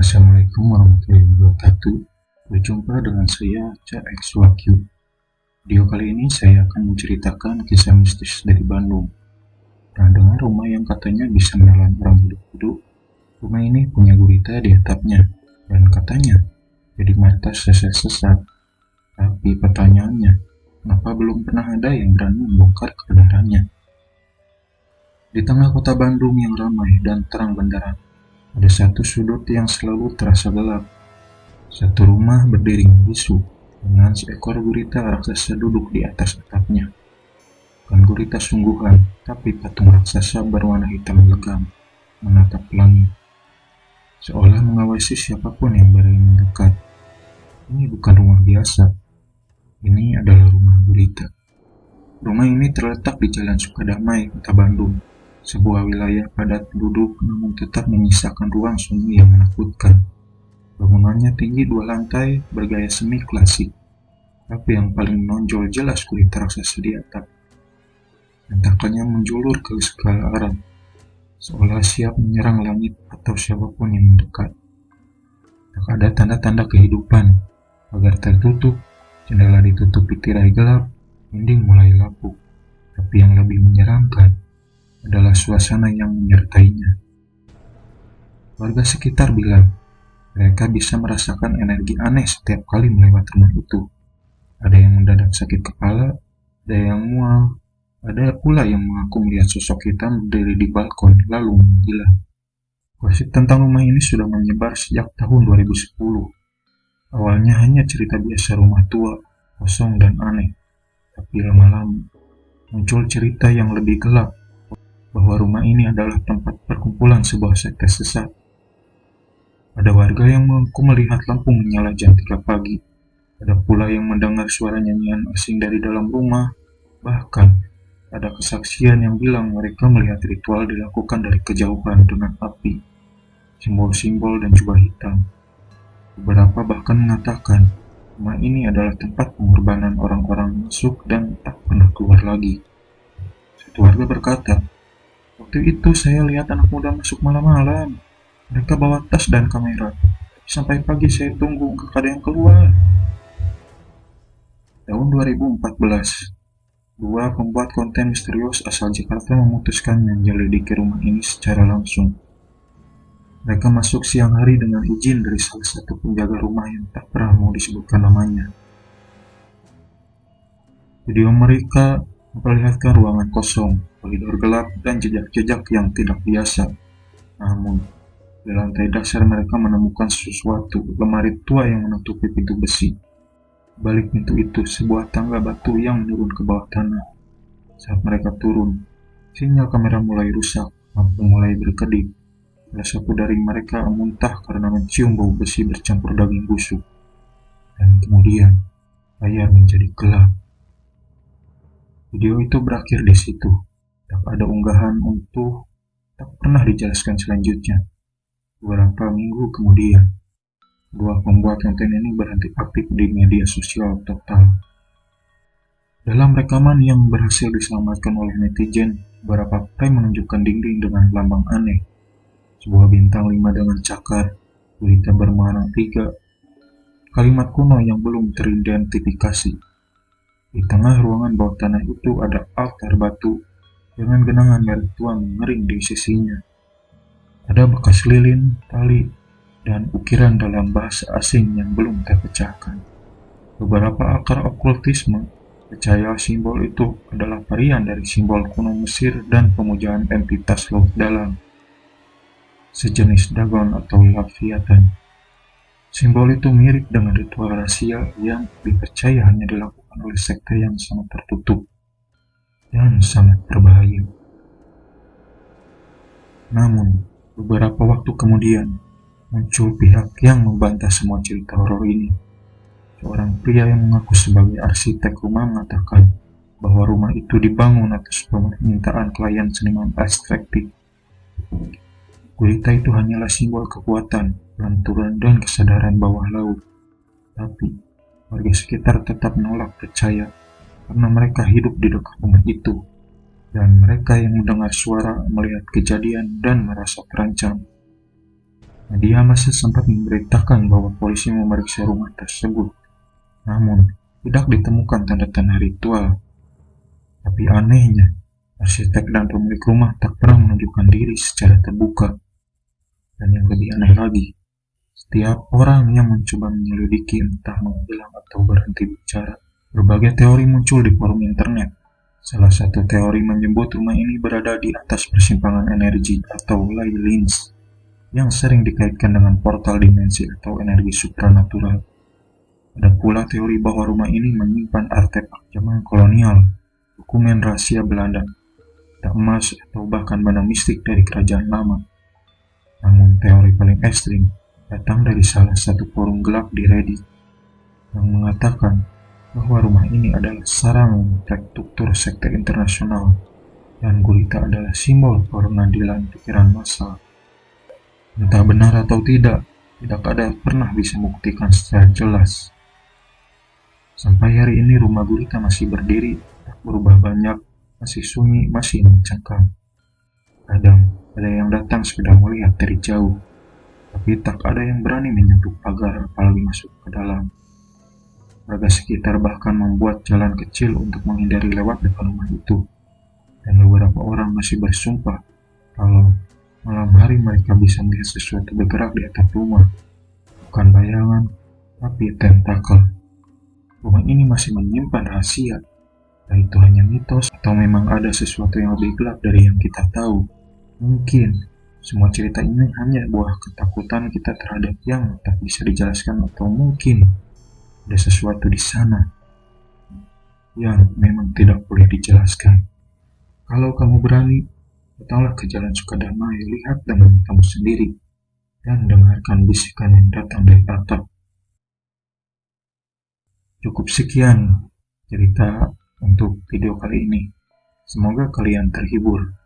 Assalamualaikum warahmatullahi wabarakatuh. Berjumpa dengan saya, CXWakyu. Video kali ini saya akan menceritakan kisah mistis dari Bandung. Pernah dengar rumah yang katanya bisa menelan orang hidup-hidup? Rumah ini punya gurita di atapnya, dan katanya jadi mata sesat-sesat. Tapi pertanyaannya, kenapa belum pernah ada yang berani membongkar kebenarannya? Di tengah kota Bandung yang ramai dan terang benderang, ada satu sudut yang selalu terasa gelap. Satu rumah berdiri bisu dengan seekor gurita raksasa duduk di atas atapnya. Bukan gurita sungguhan, tapi patung raksasa berwarna hitam legam menatap langit, seolah mengawasi siapapun yang berani mendekat. Ini bukan rumah biasa. Ini adalah rumah gurita. Rumah ini terletak di Jalan Sukadamai, Kota Bandung, sebuah wilayah padat penduduk namun tetap menyisakan ruang sunyi yang menakutkan. Bangunannya tinggi 2 lantai bergaya semi klasik, tapi yang paling menonjol jelas gurita raksasa di atap. Tentakelnya menjulur ke segala arah, seolah siap menyerang langit atau siapapun yang mendekat. Tak ada tanda-tanda kehidupan, pagar tertutup, jendela ditutupi tirai gelap, dinding mulai lapuk. Tapi yang lebih menyeramkan adalah suasana yang menyertainya. Warga sekitar bilang, mereka bisa merasakan energi aneh setiap kali melewati rumah itu. Ada yang mendadak sakit kepala, ada yang mual, ada pula yang mengaku melihat sosok hitam berdiri di balkon lalu menghilang. Gosip tentang rumah ini sudah menyebar sejak tahun 2010. Awalnya hanya cerita biasa rumah tua, kosong dan aneh. Tapi lama-lama muncul cerita yang lebih gelap, bahwa rumah ini adalah tempat perkumpulan sebuah sekte sesat. Ada warga yang mengaku melihat lampu menyala jam 3 pagi. Ada pula yang mendengar suara nyanyian asing dari dalam rumah. Bahkan, ada kesaksian yang bilang mereka melihat ritual dilakukan dari kejauhan dengan api, simbol-simbol dan jubah hitam. Beberapa bahkan mengatakan, rumah ini adalah tempat pengorbanan orang-orang masuk dan tak pernah keluar lagi. Satu warga berkata, "Waktu itu saya lihat anak muda masuk malam-malam. Mereka bawa tas dan kamera. Sampai pagi saya tunggu gak ada yang keluar." Tahun 2014, 2 pembuat konten misterius asal Jakarta memutuskan menyelidiki rumah ini secara langsung. Mereka masuk siang hari dengan izin dari salah satu penjaga rumah yang tak pernah mau disebutkan namanya. Video mereka memperlihatkan ruangan kosong, koridor gelap, dan jejak-jejak yang tidak biasa. Namun, di lantai dasar mereka menemukan sesuatu, lemari tua yang menutupi pintu besi. Balik pintu itu, sebuah tangga batu yang menurun ke bawah tanah. Saat mereka turun, sinyal kamera mulai rusak, lampu mulai berkedip. Salah satu dari mereka muntah karena mencium bau besi bercampur daging busuk. Dan kemudian, layar menjadi gelap. Video itu berakhir di situ. Tak ada unggahan untuk tak pernah dijelaskan selanjutnya. Beberapa minggu kemudian, 2 pembuat konten ini berhenti aktif di media sosial total. Dalam rekaman yang berhasil diselamatkan oleh netizen, beberapa frame menunjukkan dinding dengan lambang aneh. Sebuah bintang 5 dengan cakar, gurita berwarna 3, kalimat kuno yang belum teridentifikasi. Di tengah ruangan bawah tanah itu ada altar batu dengan genangan merah tua mengering di sisinya. Ada bekas lilin, tali, dan ukiran dalam bahasa asing yang belum terpecahkan. Beberapa akar okultisme percaya simbol itu adalah varian dari simbol kuno Mesir dan pemujaan entitas laut dalam, sejenis Dagon atau Leviathan. Simbol itu mirip dengan ritual rahasia yang dipercaya hanya dilakukan oleh sekte yang sangat tertutup dan sangat berbahaya. Namun, beberapa waktu kemudian, muncul pihak yang membantah semua cerita horor ini. Seorang pria yang mengaku sebagai arsitek rumah mengatakan bahwa rumah itu dibangun atas permintaan klien seniman abstraktif. Gurita itu hanyalah simbol kekuatan, pelanturan, dan kesadaran bawah laut. Tapi, warga sekitar tetap menolak percaya karena mereka hidup di dekat rumah itu, dan mereka yang mendengar suara, melihat kejadian, dan merasa terancam. Media massa sempat memberitakan bahwa polisi memeriksa rumah tersebut, namun tidak ditemukan tanda-tanda ritual. Tapi anehnya, arsitek dan pemilik rumah tak pernah menunjukkan diri secara terbuka. Dan yang lebih aneh lagi, setiap orang yang mencoba menyelidiki entah menghilang atau berhenti bicara. Berbagai teori muncul di forum internet. Salah satu teori menyebut rumah ini berada di atas persimpangan energi atau ley lines yang sering dikaitkan dengan portal dimensi atau energi supranatural. Ada pula teori bahwa rumah ini menyimpan artefak zaman kolonial, dokumen rahasia Belanda, tak emas atau bahkan benda mistik dari kerajaan lama. Namun teori paling ekstrim datang dari salah satu forum gelap di Reddit yang mengatakan bahwa rumah ini adalah sarang struktur sekte internasional dan gurita adalah simbol pengadilan pikiran massal. Entah benar atau tidak ada pernah bisa membuktikan secara jelas. Sampai hari ini rumah gurita masih berdiri, tak berubah banyak, masih sunyi, masih mencengkam. Kadang ada yang datang sekedar melihat dari jauh, tapi tak ada yang berani menyentuh pagar apalagi masuk ke dalam. Warga sekitar bahkan membuat jalan kecil untuk menghindari lewat depan rumah itu. Dan beberapa orang masih bersumpah kalau malam hari mereka bisa melihat sesuatu bergerak di atap rumah. Bukan bayangan, tapi tentakel. Rumah ini masih menyimpan rahasia. Entah itu hanya mitos atau memang ada sesuatu yang lebih gelap dari yang kita tahu. Mungkin semua cerita ini hanya buah ketakutan kita terhadap yang tak bisa dijelaskan, atau mungkin ada sesuatu di sana yang memang tidak boleh dijelaskan. Kalau kamu berani, datanglah ke Jalan Sukadamai, lihat dengan kamu sendiri, dan dengarkan bisikan yang datang dari atap. Cukup sekian cerita untuk video kali ini. Semoga kalian terhibur.